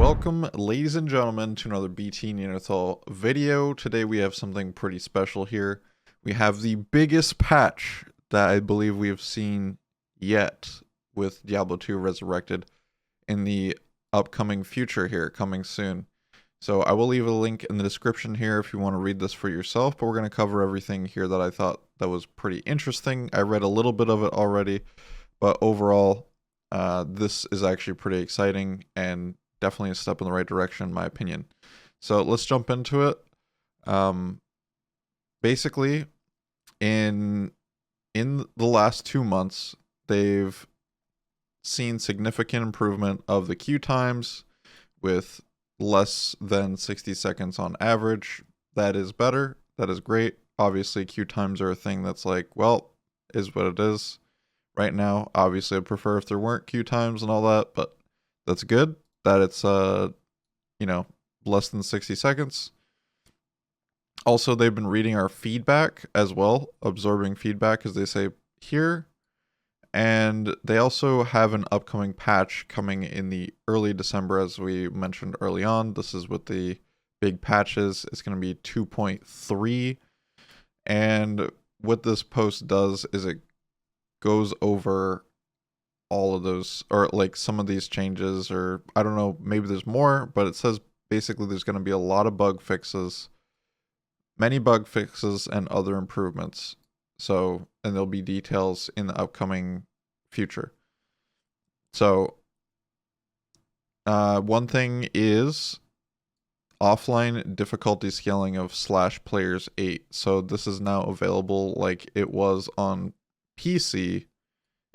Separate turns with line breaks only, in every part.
Welcome, ladies and gentlemen, to another BTNeanderthal video. Today we have something pretty special here. We have the biggest patch that I believe we have seen yet with Diablo 2 Resurrected in the upcoming future here, coming soon. So I will leave a link in the description here if you want to read this for yourself, but we're going to cover everything here that I thought that was pretty interesting. I read a little bit of it already, but overall, this is actually pretty exciting and definitely a step in the right direction, in my opinion. So let's jump into it. Basically, in the last 2 months, they've seen significant improvement of the queue times with less than 60 seconds on average. That is better. That is great. Obviously, queue times are a thing that's like, well, is what it is right now. Obviously, I'd prefer if there weren't queue times and all that, but that's good that it's less than 60 seconds. Also, they've been reading our feedback as well, absorbing feedback, as they say here. And they also have an upcoming patch coming in the early December, as we mentioned early on. This is with the big patches. It's going to be 2.3. And what this post does is it goes over all of those, or like some of these changes, or I don't know, maybe there's more, but it says basically there's going to be a lot of bug fixes, many bug fixes and other improvements. So, and there'll be details in the upcoming future. So, one thing is offline difficulty scaling of /players8. So this is now available like it was on PC.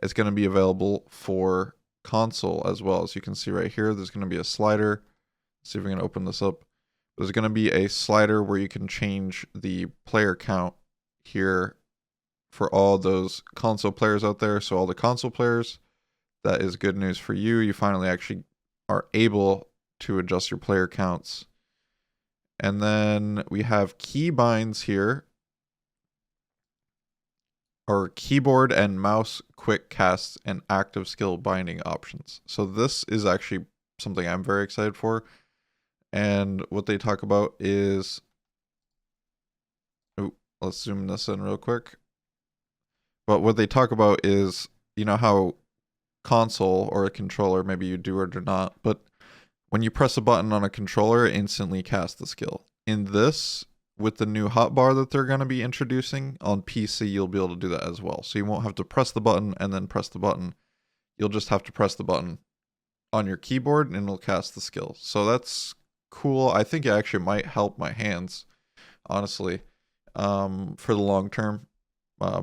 It's going to be available for console as well. As you can see right here, there's going to be a slider. Let's see if we can open this up. There's going to be a slider where you can change the player count here for all those console players out there. So all the console players, that is good news for you. You finally actually are able to adjust your player counts. And then we have keybinds here, or keyboard and mouse quick casts and active skill binding options. So this is actually something I'm very excited for. And what they talk about is, let's zoom this in real quick. But what they talk about is, you know how console or a controller, maybe you do or do not, but when you press a button on a controller, it instantly casts the skill. In this, with the new hotbar that they're going to be introducing on PC, you'll be able to do that as well. So you won't have to press the button and then press the button. You'll just have to press the button on your keyboard and it'll cast the skill. So that's cool. I think it actually might help my hands, honestly, for the long term.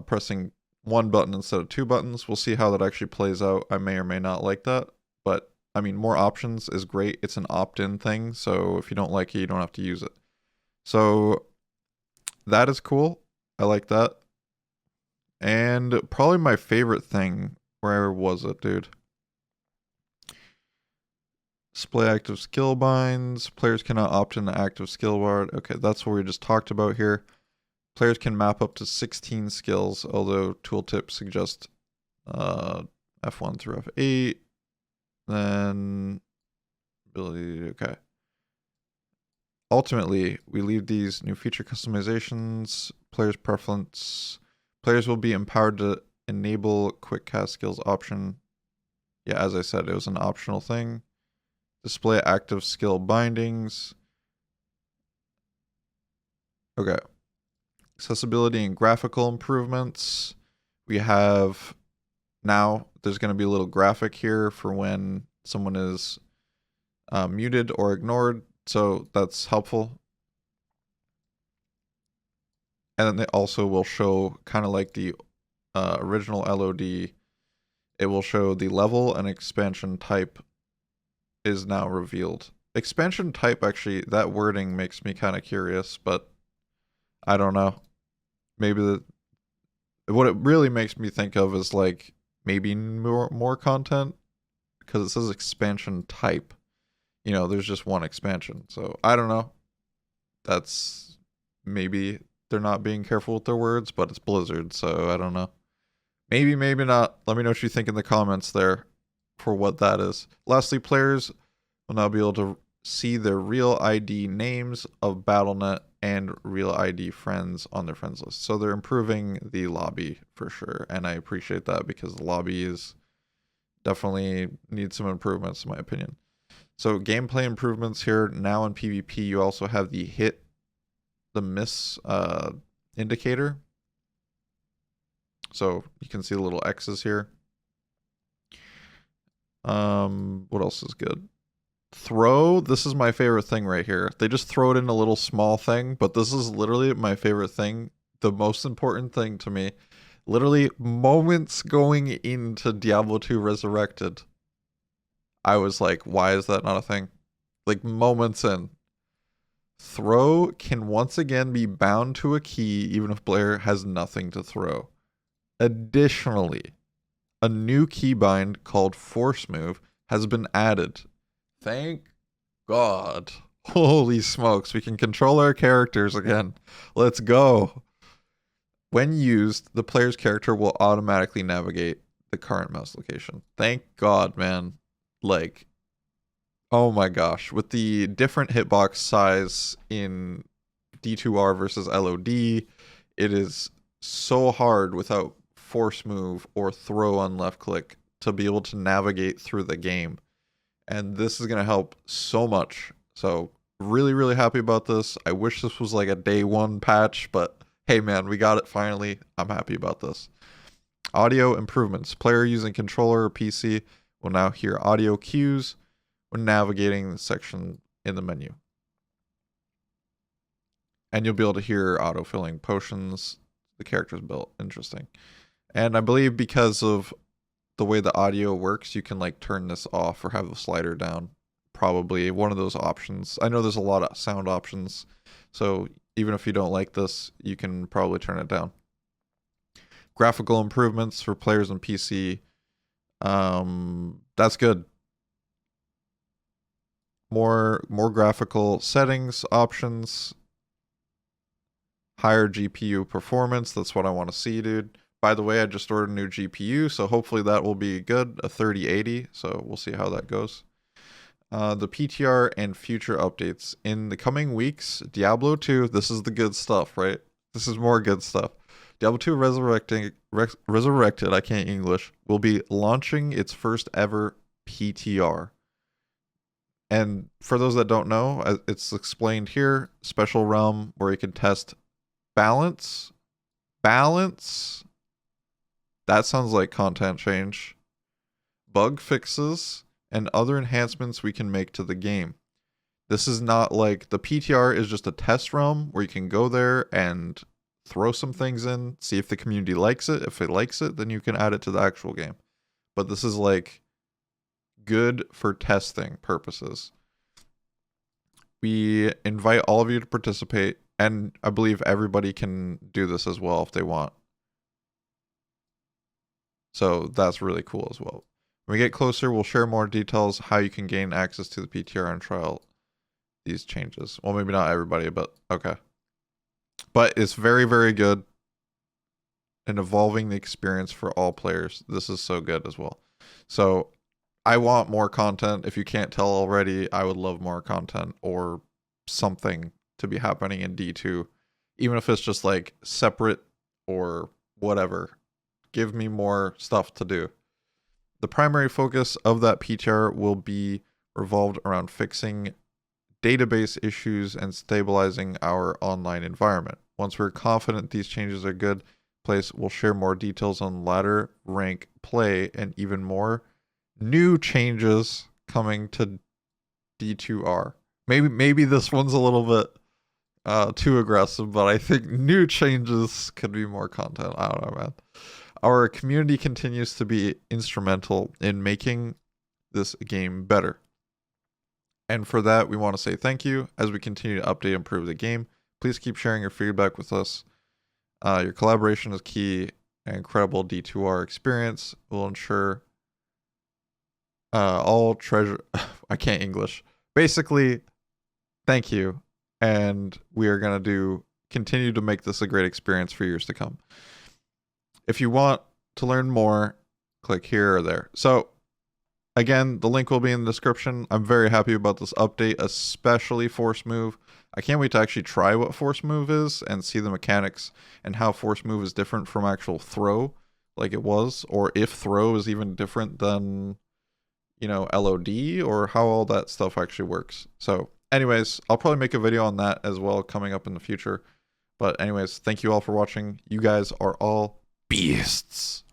Pressing one button instead of two buttons. We'll see how that actually plays out. I may or may not like that, but I mean, more options is great. It's an opt-in thing, so if you don't like it, you don't have to use it. So that is cool. I like that. And probably my favorite thing, where was it, dude? Display active skill binds. Players cannot opt in the active skill bar. Okay, that's what we just talked about here. Players can map up to 16 skills, although tooltip suggests F1 through F8. Then ability, okay. Ultimately, we leave these new feature customizations, players' preference. Players will be empowered to enable quick cast skills option. Yeah, as I said, it was an optional thing. Display active skill bindings. Okay. Accessibility and graphical improvements. We have now, there's going to be a little graphic here for when someone is muted or ignored. So that's helpful. And then they also will show, kind of like the original LOD, it will show the level and expansion type is now revealed. Expansion type, actually, that wording makes me kind of curious, but I don't know. Maybe what it really makes me think of is like maybe more content, because it says expansion type. You know, there's just one expansion. So I don't know. That's maybe they're not being careful with their words, but it's Blizzard, so I don't know. Maybe, maybe not. Let me know what you think in the comments there for what that is. Lastly, players will now be able to see their real ID names of BattleNet and real ID friends on their friends list. So they're improving the lobby for sure, and I appreciate that because the lobby is definitely needs some improvements in my opinion. So gameplay improvements here. Now in PvP, you also have the hit, the miss indicator. So you can see the little X's here. What else is good? Throw. This is my favorite thing right here. They just throw it in a little small thing, but this is literally my favorite thing. The most important thing to me. Literally moments going into Diablo 2 Resurrected, I was like, why is that not a thing? Like moments in. Throw can once again be bound to a key even if player has nothing to throw. Additionally, a new keybind called Force Move has been added. Thank God. Holy smokes, we can control our characters again. Let's go. When used, the player's character will automatically navigate the current mouse location. Thank God, man. Like, oh my gosh. With the different hitbox size in D2R versus LOD, it is so hard without force move or throw on left click to be able to navigate through the game. And this is going to help so much. So really, really happy about this. I wish this was like a day one patch, but hey man, we got it finally. I'm happy about this. Audio improvements. Player using controller or PC will now hear audio cues when navigating the section in the menu. And you'll be able to hear auto-filling potions the character's built. Interesting. And I believe because of the way the audio works, you can like turn this off or have the slider down. Probably one of those options. I know there's a lot of sound options, so even if you don't like this, you can probably turn it down. Graphical improvements for players on PC. That's good. More graphical settings options. Higher GPU performance. That's what I want to see, dude. By the way, I just ordered a new GPU, so hopefully that will be good. A 3080, so we'll see how that goes. The PTR and future updates. In the coming weeks, Diablo 2, this is the good stuff, right? This is more good stuff. Diablo 2 Resurrected, I can't English, will be launching its first ever PTR. And for those that don't know, it's explained here, special realm where you can test balance. That sounds like content change. Bug fixes and other enhancements we can make to the game. This is not like the PTR is just a test realm where you can go there and throw some things in, see if the community likes it. If it likes it, then you can add it to the actual game. But this is like good for testing purposes. We invite all of you to participate, and I believe everybody can do this as well if they want. So that's really cool as well. When we get closer, we'll share more details how you can gain access to the PTR and trial these changes. Well, maybe not everybody, but okay. But it's very, very good and evolving the experience for all players. This is so good as well. So I want more content. If you can't tell already, I would love more content or something to be happening in D2. Even if it's just like separate or whatever. Give me more stuff to do. The primary focus of that PTR will be revolved around fixing database issues and stabilizing our online environment. Once we're confident these changes are good, place will share more details on ladder, rank, play, and even more new changes coming to D2R. Maybe this one's a little bit too aggressive, but I think new changes could be more content. I don't know, man. Our community continues to be instrumental in making this game better. And for that, we want to say thank you as we continue to update and improve the game. Please keep sharing your feedback with us. Your collaboration is key. An incredible D2R experience will ensure all treasure. I can't English. Basically, thank you. And we are going to continue to make this a great experience for years to come. If you want to learn more, click here or there. So Again, the link will be in the description. I'm very happy about this update, especially Force Move. I can't wait to actually try what Force Move is and see the mechanics and how Force Move is different from actual Throw, like it was, or if Throw is even different than, you know, LOD, or how all that stuff actually works. So anyways, I'll probably make a video on that as well coming up in the future. But anyways, thank you all for watching. You guys are all beasts.